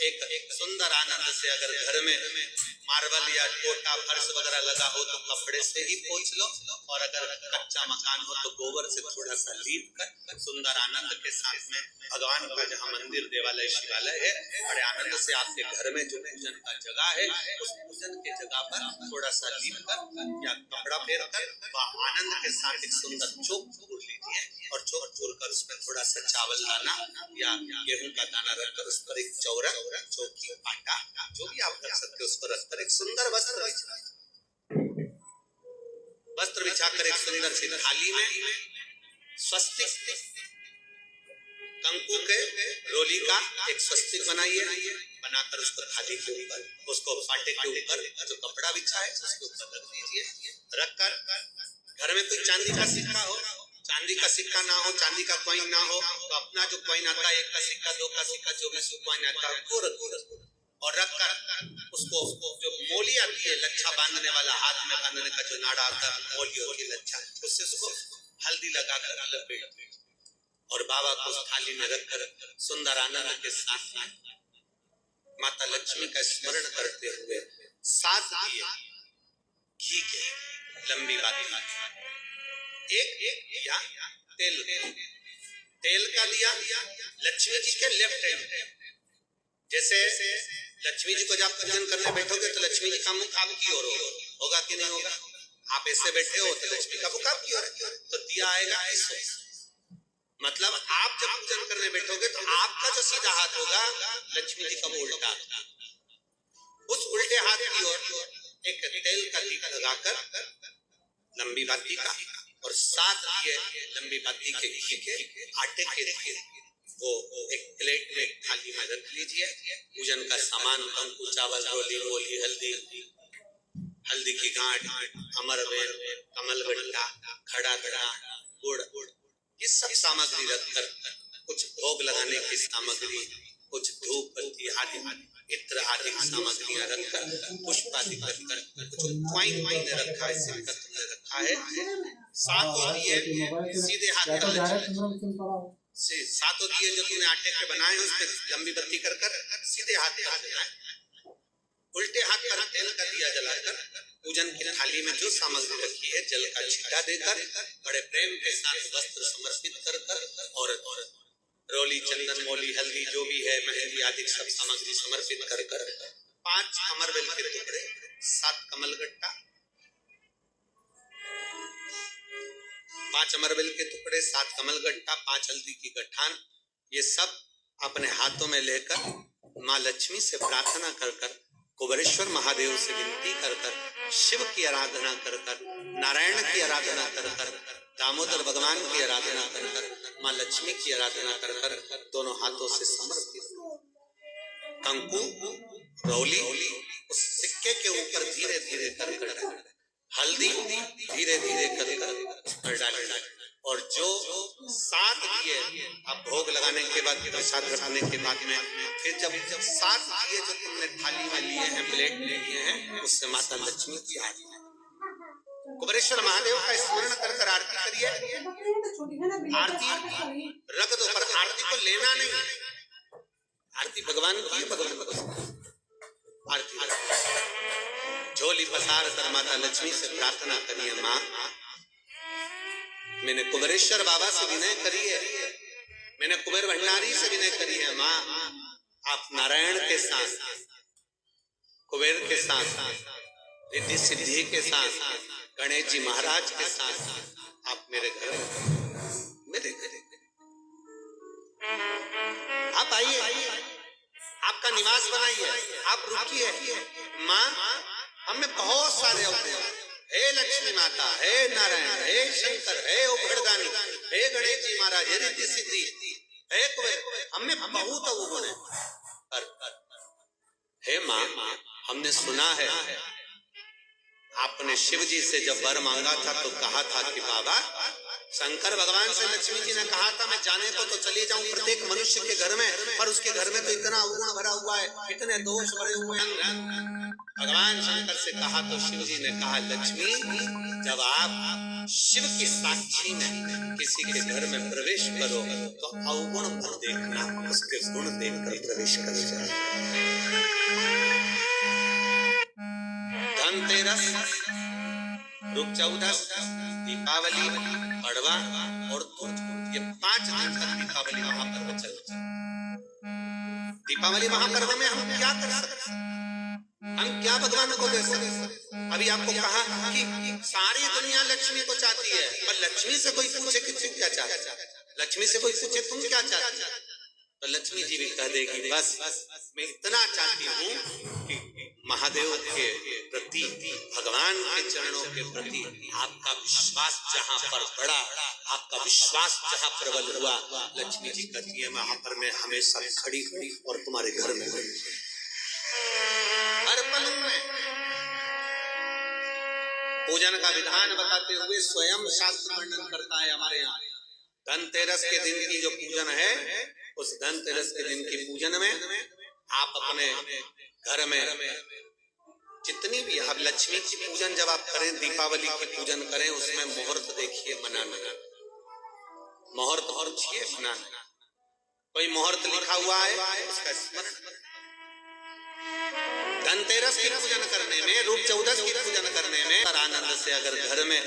एक सुंदर आनंद से अगर घर में मार्बल या टोटा फर्श वगैरह लगा हो तो कपड़े से ही पोंछ लो, और अगर कच्चा मकान हो तो गोबर से थोड़ा सा लीप कर सुंदर आनंद के साथ में भगवान का जहाँ मंदिर देवालय शिवालय है, बड़े आनंद से आपके घर में जो पूजन का जगह है उस पूजन के जगह पर थोड़ा सा लीप कर या कपड़ा फेर कर वह आनंद के साथ एक सुंदर चौक चूर लीजिए, और चौक चूर कर उसमें थोड़ा सा चावल दाना या गेहूं का दाना रखकर उस पर एक चौरा, चौकी, आटा जो भी आप रख सकते हो उस पर रखकर एक सुंदर वस्त्र बिछाकर एक सुंदर सी थाली में स्वस्तिक कंकु के रोली का एक स्वस्तिक बनाइए, बनाकर उसको थाली के ऊपर, उसको पाटे के ऊपर जो कपड़ा बिछा है उसके ऊपर रख दीजिए। रखकर घर में कोई चांदी का सिक्का हो, चांदी का सिक्का ना हो, चांदी का कॉइन ना हो तो अपना जो कॉइन आता है, 1 का सिक्का 2 का सिक्का जो भी कॉइन आता है वो रखो, और रखकर उसको जो मोली आती है लच्छा बांधने वाला, हाथ में बांधने का जो नाड़ा आता है मोली होती है लच्छा, उससे उसको हल्दी लगाकर लपेट और बाबा को उस थाली में रखकर सुंदर आनंद के साथ माता लक्ष्मी का स्मरण करते हुए 7 दिए घी के लंबी बात, एक या तेल का दिया लक्ष्मी जी के लेफ्ट हैंड, जैसे लक्ष्मी जी को जब पूजन करने बैठोगे तो लक्ष्मी जी का मुख आपकी ओर होगा कि नहीं होगा? आप ऐसे बैठे हो तो लक्ष्मी का मुख आपकी ओर, तो दिया आएगा इस ओर। मतलब आप जब पूजन करने बैठोगे तो आपका जो सीधा हाथ होगा लक्ष्मी जी का वो उल्टा, उस उल्टे हाथ की ओर एक तेल का दीप लगाकर लंबी बाती का और 7 दिए लंबी बाती के घी के आटे के दिए वो एक प्लेट में एक थाली में रख लीजिए। पूजन का सामान कंकु, चावल, रोली, मोली, हल्दी की गांठ, अमरवेल, कमलगट्टा, खड़ा दड़ा, गुड़, ये सब सामग्री रखकर कुछ भोग लगाने की सामग्री, कुछ धूप बत्ती आदि इत्र आदि सामग्रियां रखकर पुष्प आदि रखकर कुछ कॉइन ने रखा है, सिक्का तुमने रखा है, 7 दिए सीधे हाथ से 7 दिए जो तुमने आटे के बनाए हैं उस पे लंबी बत्ती कर सीधे हाथ पर देना है, उल्टे हाथ पर तेल का दिया जलाकर पूजन की थाली में जो सामग्री रखी है जल का छींटा देकर बड़े प्रेम के साथ वस्त्र समर्पित कर और रोली, चंदन, मोली, हल्दी जो भी है, मेहंदी आदि सब सामग्री समर्पित कर 5 अमरवेल के टुकड़े, 7 कमलगट्टा, 5 अमरवेल के टुकड़े, 7 कमलगट्टा, 5 हल्दी की गठान, ये सब अपने हाथों में लेकर माँ लक्ष्मी से प्रार्थना कर कुबेरेश्वर महादेव से विनती कर शिव की आराधना कर नारायण की आराधना कर दामोदर भगवान की आराधना कर माँ लक्ष्मी की आराधना कर दोनों हाथों से समर्पित कंकु, रोली उस सिक्के के ऊपर धीरे धीरे कर हल्दी धीरे धीरे कर डालना, और जो 7 दिए अब भोग लगाने के बाद प्रसाद रखने के बाद में फिर जब 7 दिए जो तुमने थाली में लिए हैं, प्लेट में लिए हैं, उससे माता लक्ष्मी की आरती, कुबेरेश्वर महादेव का स्मरण कर आरती करिए। आरती रख दो, पर आरती को लेना नहीं, आरती भगवान की है, भगवान को आरती झोली पसार कर माता लक्ष्मी से प्रार्थना करिए, माँ मैंने कुबेरेश्वर बाबा से विनय करी है, मैंने कुबेर भंडारी से विनय करी है, माँ आप नारायण के साथ, कुबेर के साथ, रिद्धि सिद्धि के साथ, गणेश जी महाराज के साथ आप मेरे घर आप आइए, आपका निवास बनाइए, आप रुकिए। माँ हमें बहुत सारे अवतार, हे लक्ष्मी माता, हे नारायण, हे शंकर, हे उभड़दानी, हे गणेश जी महाराज, हे रिद्धि सिद्धि, हे कुबेर, हमें बहुत अवगुण है। हे माँ हमने सुना है आपने शिव जी से जब वर मांगा था तो कहा था कि बाबा, शंकर भगवान से लक्ष्मी जी ने कहा था मैं जाने को तो चली जाऊं प्रत्येक मनुष्य के घर में, पर उसके घर में तो इतना अवगुण भरा हुआ हुआ है, इतने दोष भरे हुए हैं। भगवान शंकर से कहा तो शिव जी ने कहा, लक्ष्मी जब आप शिव की साक्षी में किसी के घर में प्रवेश करो तो अवगुण मत देखना, उसके गुण देखकर प्रवेश कर जाए। धनतेरस, रूप चौदस, दीपावली, पड़वा और दूज, ये 5 दिन तक दीपावली महापर्व चलता है। दीपावली महापर्व में हम क्या कर सकते हैं? हम क्या भगवान को दे सकते हैं? अभी आपको कहा कि सारी दुनिया लक्ष्मी को चाहती है, पर लक्ष्मी से कोई पूछे कि तुम क्या चाहते हो, लक्ष्मी से कोई पूछे तुम क्या चाहते हो, तो लक्ष्मी जी भी कह देगी बस मैं इतना चाहती हूँ कि महादेव के प्रति, भगवान के चरणों के प्रति आपका विश्वास जहाँ पर बढ़ा, आपका विश्वास जहाँ प्रबल हुआ, लक्ष्मी जी कहती है वहां पर मैं हमेशा खड़ी हुई और तुम्हारे घर में हुई, हर पल में। पूजन का विधान बताते हुए स्वयं शास्त्र वर्णन करता है हमारे यहाँ। धनतेरस के दिन की जो पूजन है, उस धनतेरस के दिन की पूजन में आप अपने घर में जितनी भी आप लक्ष्मी की पूजन जब आप करें, दीपावली की पूजन करें, उसमें मुहूर्त देखिए मनाना, मुहूर्त और छे मनाना, कोई मुहूर्त लिखा हुआ है उसका स्मरण। धनतेरस की पूजन करने में, रूप चौदस की पूजन करने में आनंद से अगर घर में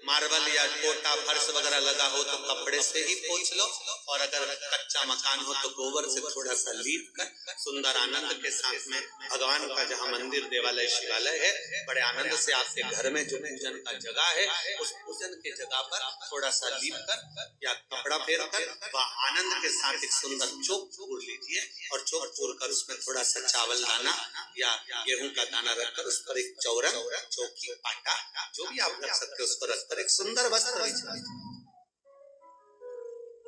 मार्बल या कोटा फर्श वगैरह लगा हो तो कपड़े से ही पोंछ लो, और अगर कच्चा मकान हो तो गोबर से थोड़ा सा लीप कर सुंदर आनंद के साथ में भगवान का जहाँ मंदिर, देवालय, शिवालय है, बड़े आनंद से आपके घर में जो पूजन का जगह है, उस पूजन के जगह पर थोड़ा सा लीप कर या कपड़ा फेर कर वह आनंद के साथ एक सुंदर चौक पूर लीजिए, और चौक पूर कर उसमें थोड़ा सा चावल दाना या गेहूं का दाना रखकर उस पर एक चौरंग, चौकी, पाटा जो भी आप रख सकते हो उस पर रखकर एक सुंदर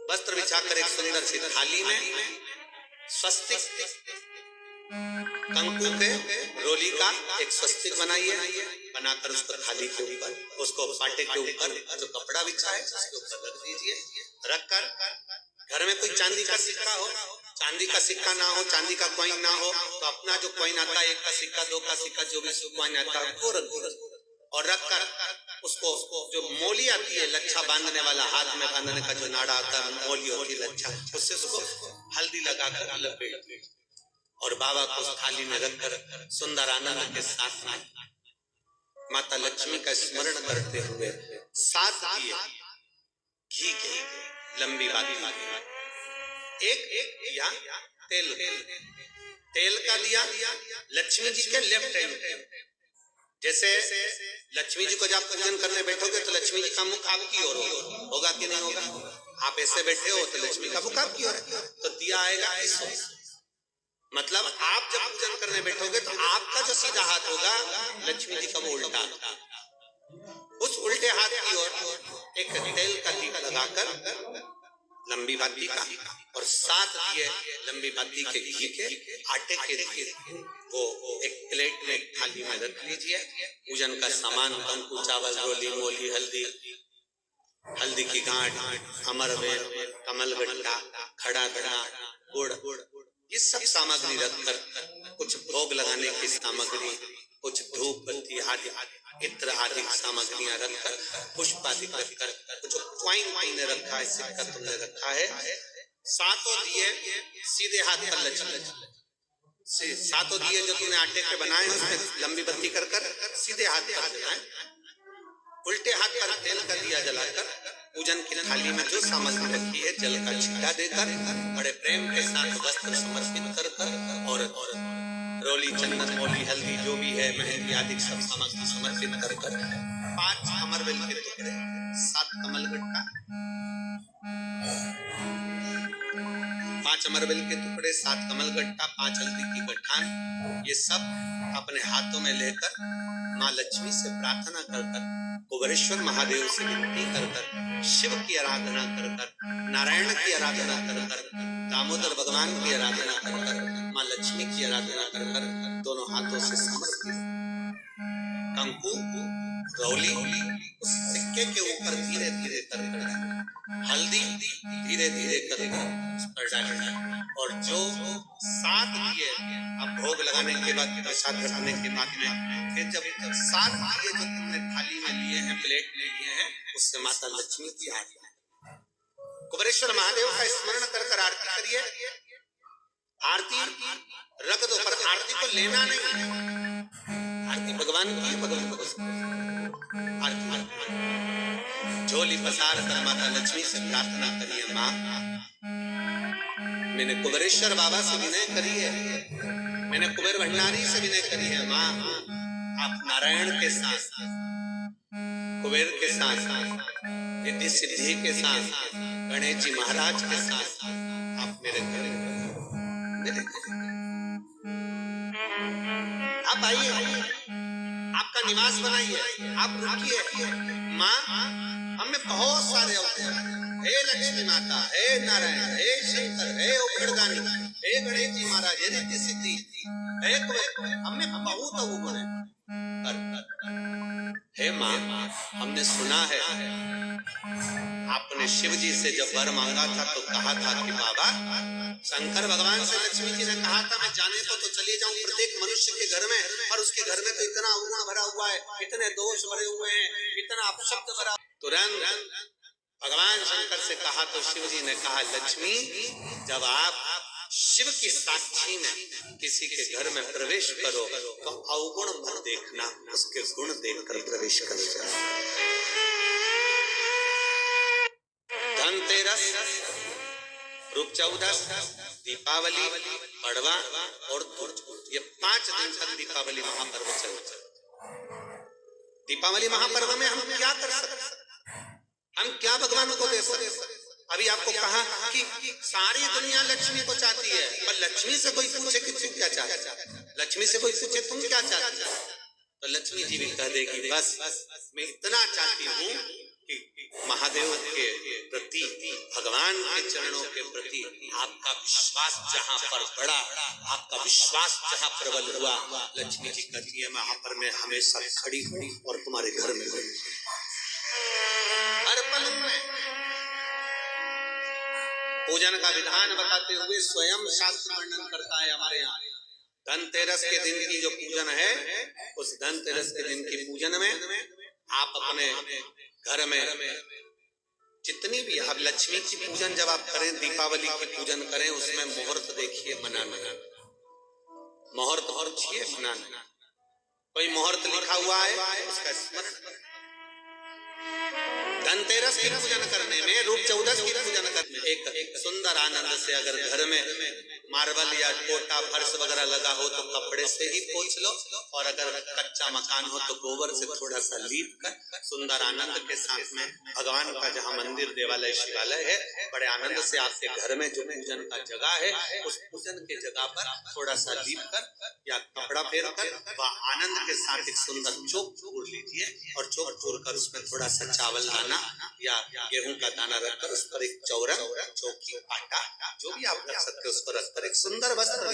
वस्त्र बिछाकर एक सुंदर सी थाली में स्वस्तिक कंकु के रोली का एक स्वस्तिक बनाइए, बनाकर उसको थाली के ऊपर, उसको पाटे के ऊपर जो कपड़ा बिछा है उसके ऊपर रख दीजिए। रखकर घर में कोई चांदी का सिक्का हो, चांदी का सिक्का ना हो, चांदी का कॉइन ना हो, तो अपना जो कॉइन आता है, 1 का सिक्का, 2 का सिक्का, जो भी कॉइन आता है वो रख दीजिए, और रखकर उसको जो मोली आती है, लच्छा बांधने वाला, हाथ में बांधने का जो नाड़ा आता है, मोली होती है लच्छा, उससे उसको हल्दी लगाकर लपेट दीजिए और बाबा को उस थाली में रखकर सुंदर आनंद के साथ में माता लक्ष्मी का स्मरण करते हुए 7 दिए घी के लंबी बाती, एक दिया तेल का दिया लक्ष्मी जी के लेफ्ट हैंड। जैसे लक्ष्मी जी को जब पूजन करने बैठोगे तो लक्ष्मी जी का मुख आपकी ओर होगा कि नहीं होगा? आप ऐसे बैठे हो तो लक्ष्मी का मुख आपकी ओर है, तो दिया आएगा इस ओर। मतलब आप जब पूजन करने बैठोगे तो आपका जो सीधा हाथ होगा लक्ष्मी जी का वो उल्टा, उस उल्टे हाथ की ओर एक तेल का दीप लगाकर लंबी बाती का, और 7 दिए लंबी बाती के घी के, आटे के दिए वो एक प्लेट में, थाली में रख लीजिए। पूजन का सामान, कंकु, चावल, रोली, मोली, हल्दी की गांठ, अमरवेल, कमलगट्टा, खड़ा धड़ा, गुड़, ये सब सामग्री रखकर, कुछ भोग लगाने की सामग्री, कुछ धूप बत्ती आदि इत्र आदि सामग्रियां रखकर, पुष्प आदि रखकर, कुछ कॉइन तुमने रखा है, सिक्का तुमने रखा है, 7 दिए सीधे हाथ पर लक्ष्मी, 7 दिए जो तुमने आटे के बनाए उसमें लंबी बत्ती कर कर सीधे हाथ पर जलाएं, उल्टे हाथ पर तेल का दिया जलाकर पूजन की थाली में जो सामग्री रखी है जल का छींटा देकर बड़े प्रेम के साथ वस्त्र समर्पित कर कर और रोली, चंदन, मोली, हल्दी जो भी है, मेहंदी आदि सब सामग्री समर्पित कर कर 5 अमरवेल के टुकड़े, 7 कमलगट्टा, 5 अमरवेल के टुकड़े, 7 कमलगट्टा, 5 हल्दी की गठान, ये सब अपने हाथों में लेकर माँ लक्ष्मी से प्रार्थना कर कर, कुबेरेश्वर महादेव से विनती कर कर, शिव की आराधना कर कर, नारायण की आराधना कर कर, दामोदर भगवान की आराधना कर कर, माँ लक्ष्मी की आराधना कर कर, दोनों हाथों से समर्पित कंकु, रौली उस सिक्के के ऊपर धीरे धीरे कर हल्दी धीरे धीरे कर उस पर डालना, और जो 7 दिए अब भोग लगाने के बाद प्रसाद रखने के बाद में फिर जब 7 दिए जो तुमने थाली में लिए हैं, प्लेट में लिए हैं, उससे माता लक्ष्मी की आरती, कुबेरेश्वर महादेव का स्मरण कर कर आरती करिए। आरती रख दो, पर आरती को लेना नहीं, आरती भगवान की है, भगवान को आरती झोली पसार कर माता लक्ष्मी से प्रार्थना करिए, माँ मैंने कुबेरेश्वर बाबा से विनय करी है, मैंने कुबेर भंडारी से विनय करी है, माँ आप नारायण के साथ, कुबेर के साथ, रिद्धि सिद्धि के साथ, गणेश जी महाराज के साथ आप मेरे घर आप आइए, आपका निवास बनाइए, आप रुकिए। माँ हमें बहुत सारे अवसर, हे लक्ष्मी माता, हे नारायण, हे शंकर, हे उपगणगानी, हे गणेश जी महाराज, हे रिद्धि सिद्धि, हे कुबेर, हमने बहुत अवगुण है। हे माँ हमने सुना है आपने शिव जी से जब वर मांगा था तो कहा था कि बाबा, शंकर भगवान से लक्ष्मी जी ने कहा था मैं जाने को तो चली जाऊं प्रत्येक मनुष्य के घर में, और उसके घर में तो इतना अवगुण भरा हुआ है, इतने दोष भरे हुए हैं, इतना अपशब्द भरा। तुरंत भगवान शंकर से कहा तो शिव जी ने कहा, लक्ष्मी जब आप शिव की साक्षी में किसी के घर में प्रवेश करो तो अवगुण मत देखना, उसके गुण देखकर प्रवेश करो। धनतेरस, रूप चौदस, दीपावली, पड़वा और दुर्ज, ये 5 दिन तक दीपावली महापर्व चलता। दीपावली महापर्व में हम क्या कर सकते, हम क्या भगवान को दे सकते। अभी आपको कहा कि सारी दुनिया लक्ष्मी को चाहती है, पर लक्ष्मी से कोई पूछे कि तू क्या चाहता, लक्ष्मी से कोई पूछे तुम क्या चाहती, तो लक्ष्मी जी भी कह देगी बस मैं इतना चाहती हूँ कि महादेव के प्रति, भगवान के चरणों के प्रति आपका विश्वास जहाँ पर बढ़ा, आपका विश्वास जहाँ प्रबल हुआ, लक्ष्मी जी कहती है वहां पर मैं हमेशा खड़ी हूँ और तुम्हारे घर में हूँ। हर पल में पूजन का विधान बताते हुए स्वयं शास्त्र वर्णन करता है हमारे यहाँ। धनतेरस के दिन की जो पूजन है, उस धनतेरस के दिन की पूजन में आप अपने घर में जितनी भी आप लक्ष्मी की पूजन जब आप करें, दीपावली की पूजन करें, उसमें मुहूर्त देखिए मनाना, मुहूर्त और देखिए मनाना, कोई मुहूर्त लिखा हुआ है उसका स्मरण। धनतेरस की पूजन करने में, रूप चौदस की पूजन करने में एक सुंदर आनंद से अगर घर में मार्बल या कोटा फर्श वगैरह लगा हो तो कपड़े से ही पोंछ लो, और अगर कच्चा मकान हो तो गोबर से थोड़ा सा लीप कर सुंदर आनंद के साथ में भगवान का जहाँ मंदिर, देवालय, शिवालय है, बड़े आनंद से आपके घर में जो पूजन का जगह है, उस पूजन के जगह पर थोड़ा सा लीप कर या कपड़ा फेर कर वह आनंद के साथ एक सुंदर चौक चूर लीजिए, और चौक चूर कर उसमें थोड़ा सा चावल दाना या गेहूं का दाना रखकर उस पर एक चौरंग, चौकी, आटा जो भी आप रख सकते हो उस पर रखकर एक सुंदर वस्त्र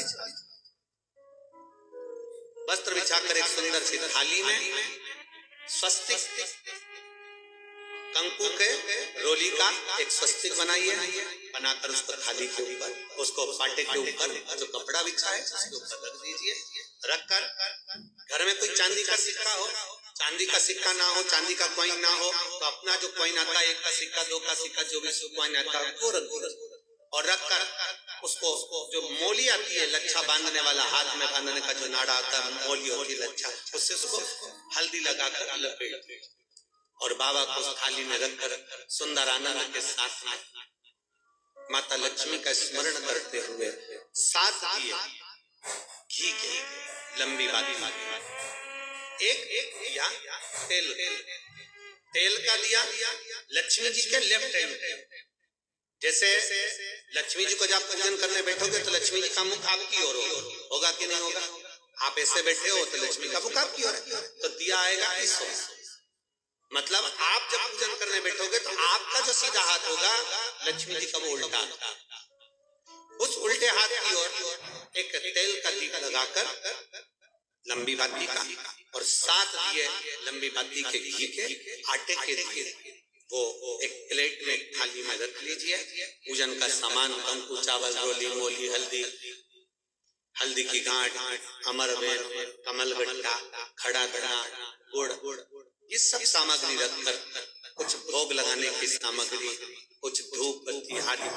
बिछाकर एक सुंदर सी थाली में स्वस्तिक कंकु के रोली का एक स्वस्तिक बनाइए, बनाकर उसको थाली के ऊपर, उसको पाटे के ऊपर जो कपड़ा बिछा है उसके ऊपर रख दीजिए। रखकर घर में कोई चांदी का सिक्का हो, चांदी का सिक्का ना हो, चांदी का कॉइन ना हो, तो अपना जो कॉइन आता है, 1 का सिक्का, 2 का सिक्का, जो भी कॉइन आता है वो रख दीजिए, और रखकर उसको जो मोली आती है, लच्छा बांधने वाला, हाथ में बांधने का जो नाड़ा आता है, मोली होती है लच्छा, उससे उसको हल्दी लगाकर लपेट दीजिए, और बाबा को उस थाली में रखकर सुंदर आनंद के साथ में माता लक्ष्मी का स्मरण करते हुए 7 दिए घी के, लंबी बात, एक दिया तेल का दिया लक्ष्मी जी के लेफ्ट हैंड। जैसे लक्ष्मी जी को जब पूजन करने बैठोगे तो लक्ष्मी जी का मुख आपकी ओर होगा कि नहीं होगा, आप ऐसे बैठे हो तो लक्ष्मी का मुख आपकी ओर, तो दिया आएगा इस ओर, मतलब आप जब पूजन करने बैठोगे तो आपका जो सीधा हाथ होगा लक्ष्मी जी का वो उल्टा, उस उल्टे हाथ की ओर एक तेल का दीप लगाकर, लंबी बाती का और 7 दिए लंबी बाती के घी के, आटे के दिए, वो एक प्लेट में एक थाली में रख लीजिए। पूजन का सामान कंकु, चावल, रोली, मोली, हल्दी की गांठ, अमरवेल, कमलगट्टा, खड़ा धना, गुड़, ये सब सामग्री रखकर, कुछ भोग लगाने की सामग्री, कुछ धूप बत्ती आदि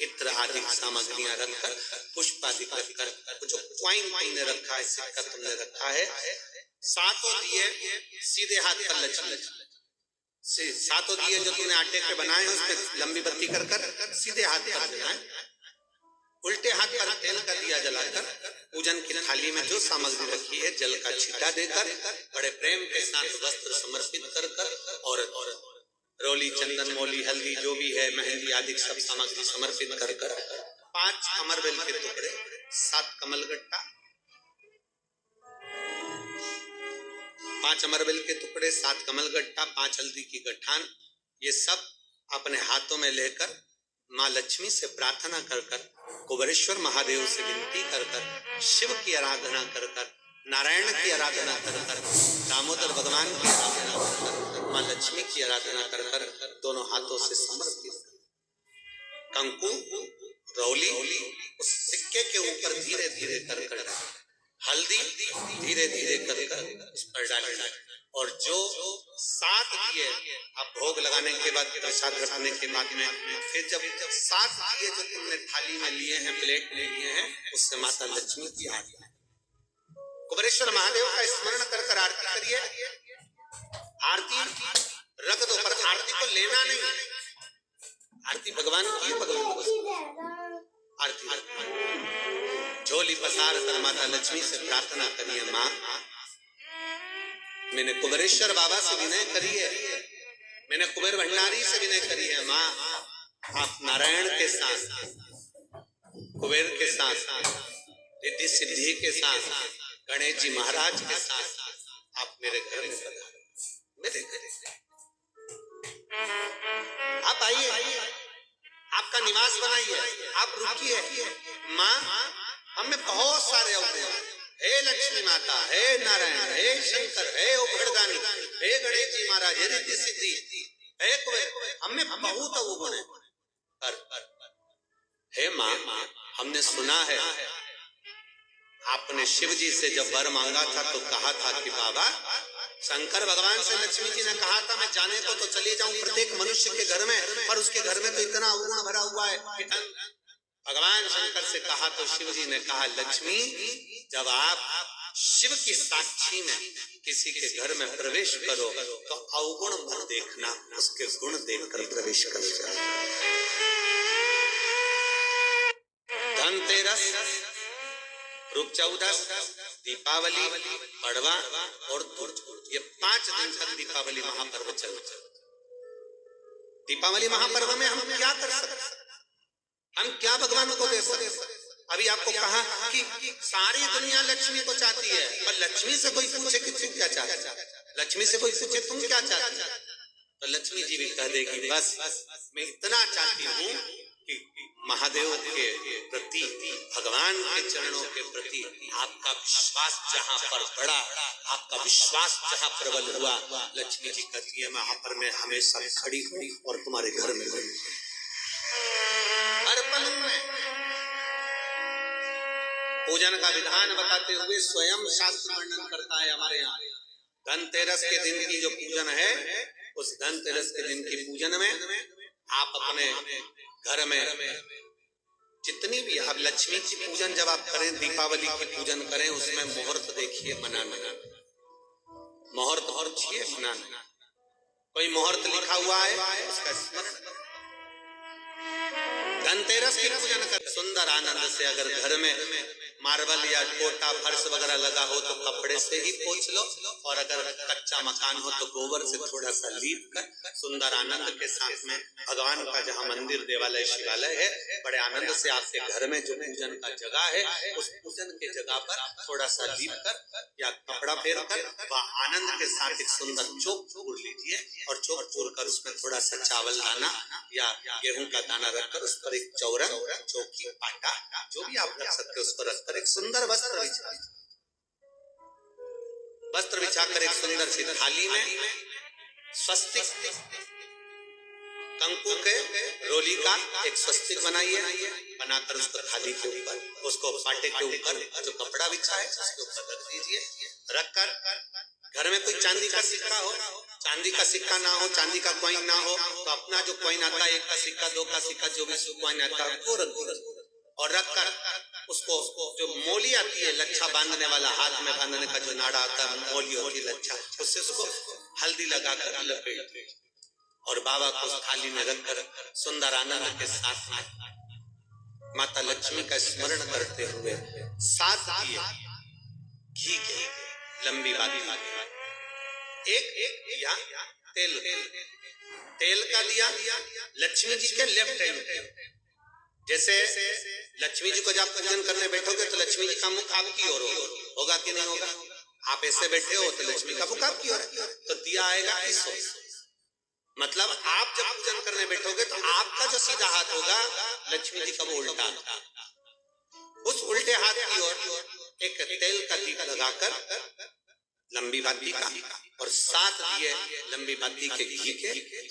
इत्र आदि सामग्रियां रखकर, पुष्प आदि रखकर, जो क्वाइन तुमने रखा है, सिक्का तुमने रखा है, 7 दिए सीधे हाथ पर लक्ष्मी, 7 दिए जो तुमने आटे के बनाए हैं उसमें लंबी बत्ती कर सीधे हाथ पर जलाएं। उल्टे हाथ पर तेल का दिया जलाकर पूजन की थाली में जो सामग्री रखी है जल का छींटा देकर, बड़े प्रेम के साथ वस्त्र समर्पित कर और रोली, चंदन, मोली, हल्दी जो भी है, मेहंदी आदि सब सामग्री समर्पित कर 5 अमरवेल के टुकड़े, 7 कमलगट्टा, 5 अमरवेल के टुकड़े, 7 कमलगट्टा, 5 हल्दी की गठान, ये सब अपने हाथों में लेकर माँ लक्ष्मी से प्रार्थना कर कुबेरेश्वर महादेव से विनती कर शिव की आराधना कर नारायण की आराधना कर दामोदर भगवान की आराधना कर माँ लक्ष्मी की आराधना कर दोनों हाथों से समर्पित कंकु, रौली उस सिक्के के ऊपर धीरे धीरे कर हल्दी धीरे धीरे कर इस पर डालना, और जो 7 दिए अब भोग लगाने के बाद, प्रसाद रखने के बाद में फिर जब 7 दिए जो तुमने थाली में लिए हैं, प्लेट में लिए हैं, उससे माता लक्ष्मी की आरती, कुबेरेश्वर महादेव का स्मरण कर आरती करिए। आरती रख दो, पर आरती को लेना नहीं, आरती भगवान की, भगवान को आरती झोली पसार कर माता लक्ष्मी से प्रार्थना करिए, माँ मैंने कुबेरेश्वर बाबा से विनय करी है, मैंने कुबेर भंडारी से विनय करी है, माँ आप नारायण के साथ, कुबेर के साथ, रिद्धि सिद्धि के साथ, गणेश जी महाराज के साथ आप मेरे घर में पधारो, मेरे घर आप आइए, आपका निवास बनाइए, आप रुकिए। माँ हमें बहुत सारे अवगुण, हे लक्ष्मी माता, हे नारायण, हे शंकर, हे उभड़दानी, हे गणेश जी महाराज, हे रिद्धि सिद्धि, हे कुबेर, हमें बहुत अवगुण है, पर हे माँ हमने सुना है आपने शिव जी से जब वर मांगा था तो कहा था कि बाबा, शंकर भगवान से लक्ष्मी जी ने कहा था मैं जाने को तो चली जाऊं प्रत्येक मनुष्य के घर में, पर उसके घर में तो इतना अवगुण भरा हुआ है। भगवान शंकर से कहा तो शिव जी ने कहा, लक्ष्मी जब आप शिव की साक्षी में किसी के घर में प्रवेश करो तो अवगुण मत देखना, उसके गुण देखकर प्रवेश कर जाओ। धनतेरस, रूप चौदस, दीपावली, पड़वा और दुर्ज, ये 5 दिन तक दीपावली महापर्व चलता। दीपावली महापर्व में हम क्या कर सकते, हम क्या भगवान को दे सकते? अभी आपको कहा कि सारी दुनिया लक्ष्मी को चाहती है, पर लक्ष्मी से कोई पूछे कि तू क्या चाहता, लक्ष्मी से कोई पूछे तुम क्या चाहते, तो लक्ष्मी जी भी कह देगी बस मैं इतना चाहती हूँ कि महादेव के प्रति, भगवान के चरणों के प्रति आपका विश्वास जहाँ पर बढ़ा, आपका विश्वास जहाँ प्रबल हुआ, लक्ष्मी जी कहती है वहां पर मैं हमेशा खड़ी हूँ और तुम्हारे घर में हूँ। हर पल में पूजन का विधान बताते हुए स्वयं शास्त्र वर्णन करता है हमारे यहाँ। धनतेरस के दिन की जो पूजन है, उस धनतेरस के दिन की पूजन में आप अपने घर में जितनी भी आप लक्ष्मी की पूजन जब आप करें, दीपावली की पूजन करें, उसमें मुहूर्त देखिए मनाना, मुहूर्त पूछिए मनाना, कोई मुहूर्त लिखा हुआ है उसका स्मरण। धनतेरस की पूजन कर सुंदर आनंद से, अगर घर में मार्बल या कोटा फर्श वगैरह लगा हो तो कपड़े से ही पोंछ लो, और अगर कच्चा मकान हो तो गोबर से थोड़ा सा लीप कर सुंदर आनंद के साथ में भगवान का जहाँ मंदिर, देवालय, शिवालय है, बड़े आनंद से आपके घर में जो पूजन का जगह है, उस पूजन के जगह पर थोड़ा सा लीप कर या कपड़ा फेर कर वह आनंद के साथ एक सुंदर चौक चूर लीजिए, और चौक चूर कर उसमें थोड़ा सा चावल दाना या गेहूं का दाना रखकर उस पर एक चौरंग, चौकी, पाटा जो भी आप रख सकते हो उस पर रखकर एक सुंदर वस्त्र बिछा, वस्त्र बिछाकर एक सुंदर सी थाली में स्वस्तिक कंकु के रोली का एक स्वस्तिक बनाइए, बनाकर उसको थाली के ऊपर, उसको पाटे के ऊपर जो कपड़ा बिछा है उसके ऊपर रख दीजिए। रखकर घर में कोई चांदी का सिक्का हो, चांदी का सिक्का ना हो, चांदी का कॉइन ना हो, तो अपना जो कॉइन आता है, 1 का सिक्का, 2 का सिक्का, जो भी कॉइन आता है वो रख दीजिए। और रखकर उसको जो मोली आती है, लच्छा बांधने वाला, हाथ में बांधने का जो नाड़ा आता है, मोली होती है लच्छा, उससे उसको हल्दी लगाकर लपेट और बाबा को उस थाली में रखकर सुंदर आनंद के साथ माता लक्ष्मी का स्मरण करते हुए 7 दिए घी के लंबी बाती, एक दिया तेल का दिया लक्ष्मी जी के लेफ्ट हैंड। जैसे लक्ष्मी जी को जब पूजन करने बैठोगे तो लक्ष्मी जी का मुख आपकी ओर होगा कि नहीं होगा? आप ऐसे बैठे हो तो लक्ष्मी का मुख आपकी ओर, तो दिया आएगा इस ओर। मतलब आप जब पूजन करने बैठोगे तो आपका जो सीधा हाथ होगा लक्ष्मी जी का वो उल्टा, उस उल्टे हाथ की ओर एक तेल का दीप लगाकर लंबी बाती का और 7 दिए लंबी बाती के घी के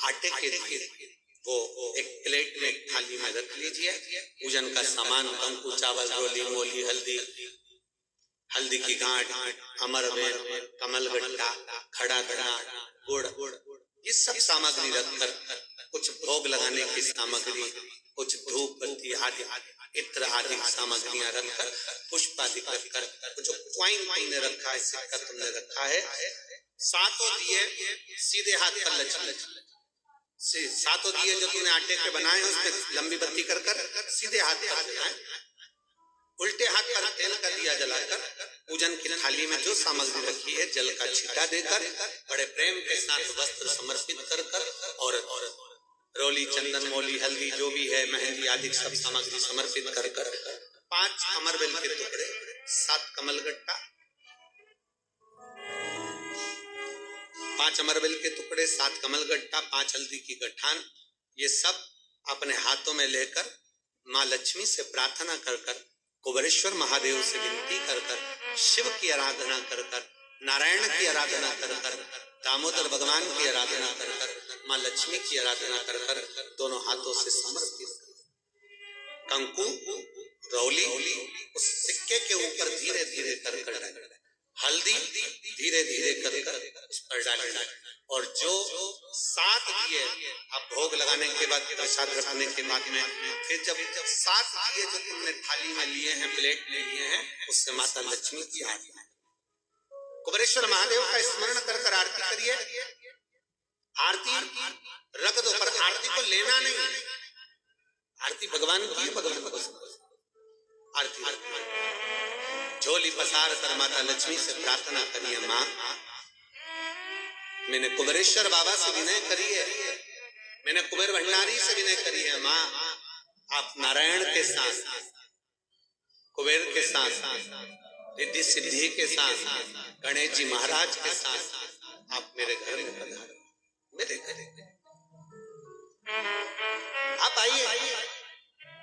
आटे के दिए वो एक प्लेट में थाली में रख लीजिए। पूजन का सामान कंकु, चावल, रोली, मोली, हल्दी की गांठ, अमरवेल, कमलगट्टा, खड़ा धना, गुड़, ये सब सामग्री रखकर कुछ भोग लगाने की सामग्री, कुछ धूप बत्ती आदि इत्र आदि सामग्रियां रखकर, पुष्प आदि रखकर, जो कॉइन तुमने रखा है, सिक्का तुमने रखा है, 7 दिए सीधे हाथ पर लक्ष्मी, 7 दिए जो तुमने आटे के बनाए हैं उसमें लंबी बत्ती कर सीधे हाथ पर जलाएं। उल्टे हाथ पर तेल का दिया जलाकर पूजन की थाली में जो सामग्री रखी है जल का छींटा देकर बड़े प्रेम के साथ वस्त्र समर्पित कर और रोली, चंदन, मोली, हल्दी जो भी है, मेहंदी आदि सब सामग्री समर्पित कर 5 अमरवेल के टुकड़े, 7 कमलगट्टा, 5 अमरवेल के टुकड़े, 7 कमलगट्टा, 5 हल्दी की गठान, ये सब अपने हाथों में लेकर माँ लक्ष्मी से प्रार्थना कर कुबेरेश्वर महादेव से विनती कर शिव की आराधना कर नारायण की आराधना कर दामोदर भगवान की आराधना कर माँ लक्ष्मी की आराधना कर दोनों हाथों से समर्पित कंकु, रौली उस सिक्के के ऊपर धीरे धीरे कर हल्दी धीरे धीरे कर उस पर डालना और जो 7 दिए आप भोग लगाने के बाद, प्रसाद रखने के बाद में फिर जब 7 दिए जो तुमने थाली में लिए हैं, प्लेट में लिए हैं, उससे माता लक्ष्मी की आरती, कुबेरेश्वर महादेव का स्मरण कर आरती करिए। आरती रख दो, पर आरती को लेना नहीं, आरती भगवान की है, भगवान को आरती झोली पसार कर माता लक्ष्मी से प्रार्थना करिए, माँ मैंने कुबेरेश्वर बाबा से विनय करी है, मैंने कुबेर भंडारी से विनय करी है, माँ आप नारायण के साथ, कुबेर के साथ, रिद्धि सिद्धि के साथ, गणेश जी महाराज के साथ आप मेरे घर में पधारो, मेरे घर आप आइए,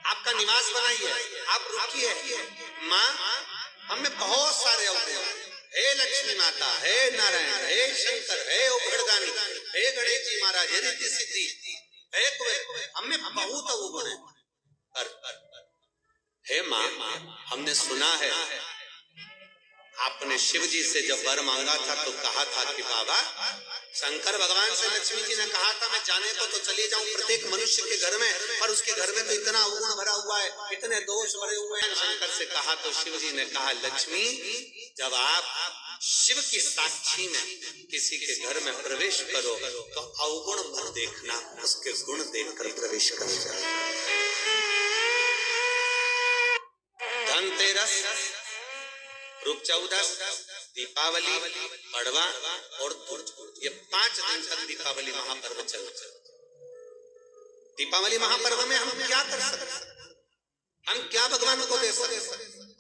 आपका निवास बनाइए, आप रुकिए। माँ हमें बहुत सारे अवतार, हे लक्ष्मी माता, हे नारायण, हे शंकर, हे उभरदानी, हे गणेश जी महाराज, हे रिद्धि सिद्धि, हे कुबेर, हमें बहुत अवगुण है। हे माँ हमने सुना है आपने शिव जी से जब वर मांगा था तो कहा था कि बाबा, शंकर भगवान से लक्ष्मी जी ने कहा था मैं जाने को तो चली जाऊं प्रत्येक मनुष्य के घर में, पर उसके घर में तो इतना अवगुण भरा हुआ है, इतने दोष भरे हुए हैं। शंकर से कहा तो शिव जी ने कहा, लक्ष्मी जब आप शिव की साक्षी में किसी के घर में प्रवेश करो तो अवगुण मत देखना, उसके गुण देखकर प्रवेश कर जाओ। धनतेरस, रूप 14, दीपावली, पड़वा और दूज, ये 5 दिन तक दीपावली महापर्व चलता। दीपावली महापर्व में हम क्या कर सकते, हम क्या भगवान को दे सकते?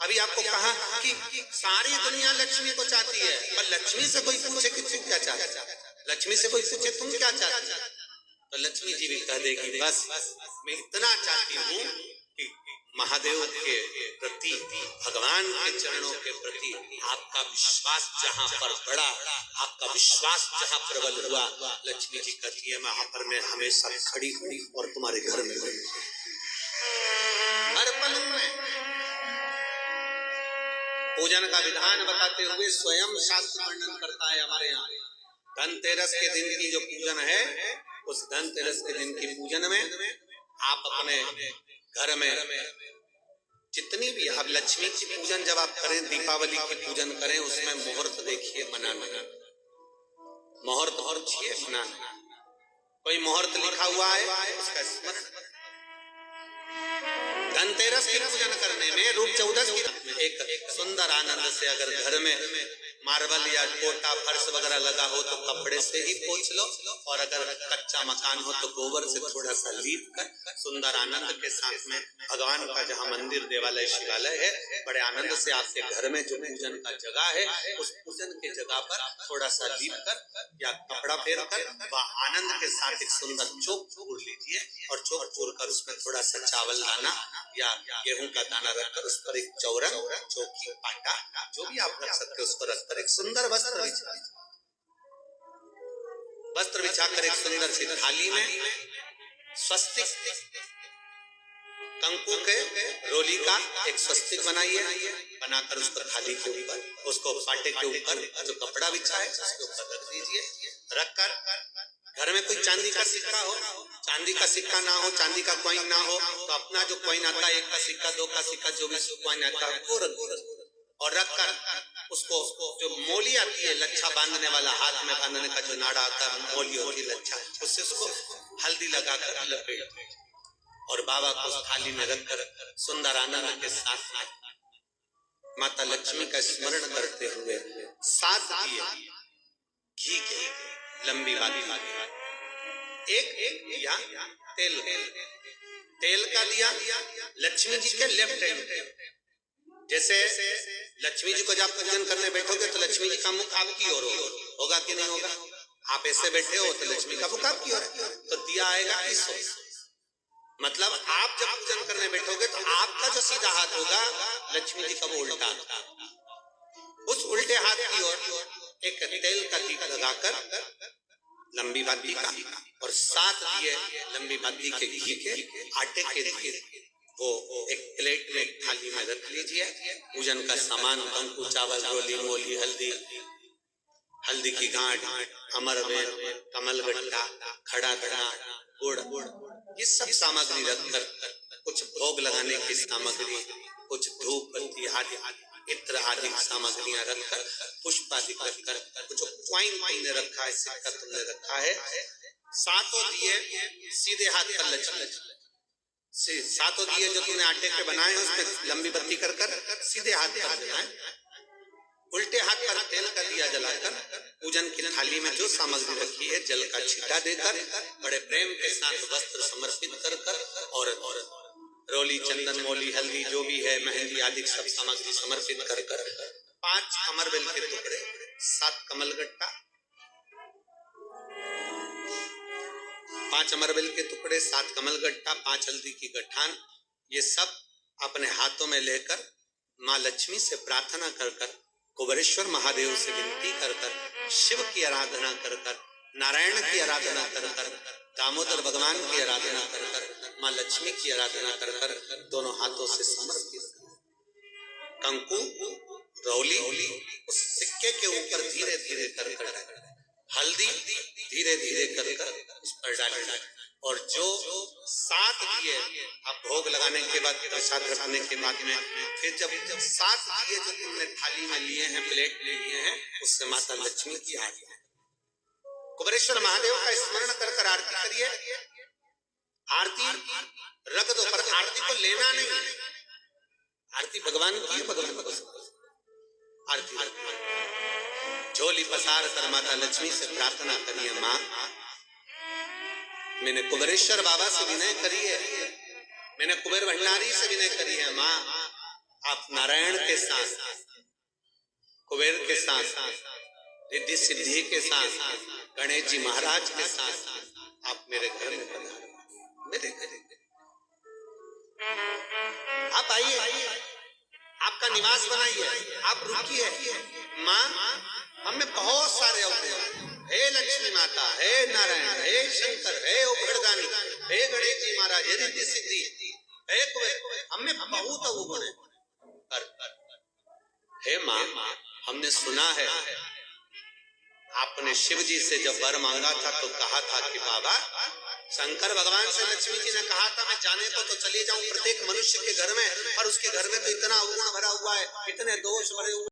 अभी आपको कहा कि सारी दुनिया लक्ष्मी को चाहती है, पर लक्ष्मी से कोई पूछे कि तू क्या चाहता, लक्ष्मी से कोई पूछे तुम क्या चाहते, तो लक्ष्मी जी भी कह देगी बस मैं इतना चाहती हूँ कि महादेव के प्रति, भगवान के चरणों के प्रति आपका विश्वास जहां पर बढ़ा, आपका विश्वास जहां प्रबल हुआ, लक्ष्मी जी कहती है वहां पर मैं हमेशा खड़ी हुई और तुम्हारे घर में हर पल में। पूजन का विधान बताते हुए स्वयं शास्त्र वर्णन करता है हमारे यहाँ। धनतेरस के दिन की जो पूजन है, उस धनतेरस के दिन की पूजन में आप अपने घर में जितनी भी आप लक्ष्मी की पूजन जब आप करें, दीपावली की पूजन करें, उसमें मुहूर्त देखिए मनाना, मुहूर्त और देखिए मनाना। कोई मुहूर्त लिखा हुआ है उसका स्मरण। धनतेरस की पूजन करने में, रूप चौदस की एक सुंदर आनंद से अगर घर में मार्बल या कोटा फर्श वगैरह लगा हो तो कपड़े से ही पोंछ लो, और अगर कच्चा मकान हो तो गोबर से थोड़ा सा लीप कर सुंदर आनंद के साथ में भगवान का जहाँ मंदिर देवालय शिवालय है, बड़े आनंद से आपके घर में जो पूजन का जगह है, उस पूजन के जगह पर थोड़ा सा लीप कर या कपड़ा फेर कर वह आनंद के साथ एक सुंदर चौक पूर लीजिए, और चौक पूर कर उसमें थोड़ा सा चावल दाना या गेहूं का दाना रखकर उस पर एक चौरंग, चौकी, पाटा जो भी आप रख सकते हो उस पर रखकर एक सुंदर वस्त्र बिछाकर एक सुंदर सी थाली में स्वस्तिक कंकु के रोली का एक स्वस्तिक बनाइए, बनाकर उसको थाली के ऊपर, उसको पाटे के ऊपर जो कपड़ा बिछा है उसके ऊपर रख दीजिए। रखकर घर में कोई चांदी का सिक्का हो, चांदी का सिक्का ना हो, चांदी का कॉइन ना हो, तो अपना जो कॉइन आता है, 1 का सिक्का, 2 का सिक्का, जो भी कॉइन आता है वो रख दीजिए। और रखकर उसको जो मोली आती है, लच्छा बांधने वाला, हाथ में बांधने का जो नाड़ा आता है, मोली होती है लच्छा, उससे उसको हल्दी लगाकर लपेट और बाबा को उस थाली में रखकर सुंदर आनंद के साथ माता लक्ष्मी का स्मरण करते हुए 7 दिए घी के लंबी बाती, एक दिया तेल का दिया लक्ष्मी जी के लेफ्ट हैंड। जैसे लक्ष्मी जी को जब पूजन करने बैठोगे तो लक्ष्मी जी का मुख आपकी ओर होगा कि नहीं होगा? आप ऐसे बैठे हो तो लक्ष्मी का मुख आपकी ओर, तो दिया आएगा इस ओर। मतलब आप जब पूजन करने बैठोगे तो आपका जो सीधा हाथ होगा लक्ष्मी जी का वो उल्टा, उस उल्टे हाथ की ओर एक तेल का दीप लगाकर लंबी बाती का और 7 दिए लंबी बाती के घी के आटे के दिए वो एक प्लेट में, एक थाली में रख लीजिए। पूजन का सामान कंकु, चावल, रोली, मोली, हल्दी की गांठ, अमरवेल, कमलगट्टा, खड़ा धड़ा, गुड़, ये सब सामग्री रखकर कुछ भोग लगाने की सामग्री, कुछ धूप बत्ती आदि इत्र आदि सामग्रियां रखकर, पुष्प आदि रखकर, कुछ क्वाइन तुमने रखा है, सिक्का तुमने रखा है, 7 दिए सीधे हाथ पर लक्ष्मी, 7 दिए जो तुमने आटे के बनाए हैं उसमें लंबी बत्ती कर सीधे हाथ पर जलाएं, उल्टे हाथ पर तेल का दिया जलाकर पूजन की थाली में जो सामग्री रखी है जल का छींटा देकर बड़े प्रेम के साथ वस्त्र समर्पित कर और रोली, चंदन, मोली, हल्दी जो भी है, मेहंदी आदि सब सामग्री समर्पित कर 5 अमरबेल के टुकड़े, 7 कमलगट्टा, 5 अमरबेल के टुकड़े, 7 कमलगट्टा, 5 हल्दी की गठान, ये सब अपने हाथों में लेकर माँ लक्ष्मी से प्रार्थना कर कुबेरेश्वर महादेव से विनती कर शिव की आराधना कर नारायण की आराधना कर दामोदर भगवान की आराधना कर माँ लक्ष्मी की आराधना कर दोनों हाथों से समर्पित कंकु, रौली उस सिक्के के ऊपर धीरे धीरे कर हल्दी धीरे धीरे कर उस पर डालें, और जो 7 दिए आप भोग लगाने के बाद, प्रसाद रखने के बाद में फिर जब 7 दिए जो तुमने थाली में लिए हैं, प्लेट में लिए हैं, उससे माता लक्ष्मी की आरती, कुबेरेश्वर महादेव का स्मरण कर आरती करिए। आरती रख दो, पर आरती को लेना नहीं है, आरती भगवान की, भगवान को आरती झोली पसार कर माता लक्ष्मी से प्रार्थना करिए, माँ मैंने कुबेरेश्वर बाबा से विनय करी है, मैंने कुबेर भंडारी से विनय करी है, माँ आप नारायण के साथ, कुबेर के साथ, रिद्धि सिद्धि के साथ, गणेश जी महाराज के साथ आप मेरे घर में पधारो, मेरे घर आप आइए, आपका निवास बनाइए, आप रुकिए। माँ हमें बहुत सारे अवतार, हे लक्ष्मी माता, हे नारायण, हे शंकर, हे उग्रदानी, हे गणेश जी महाराज, हे रिद्धि सिद्धि, हे कुबेर, हमें बहुत अवगुण है। हे माँ हमने सुना है आपने शिव जी से जब वर मांगा था तो कहा था कि बाबा, शंकर भगवान से लक्ष्मी जी ने कहा था मैं जाने को तो चली जाऊं प्रत्येक मनुष्य के घर में, और उसके घर में तो इतना अवगुण भरा हुआ है, इतने दोष भरे हुए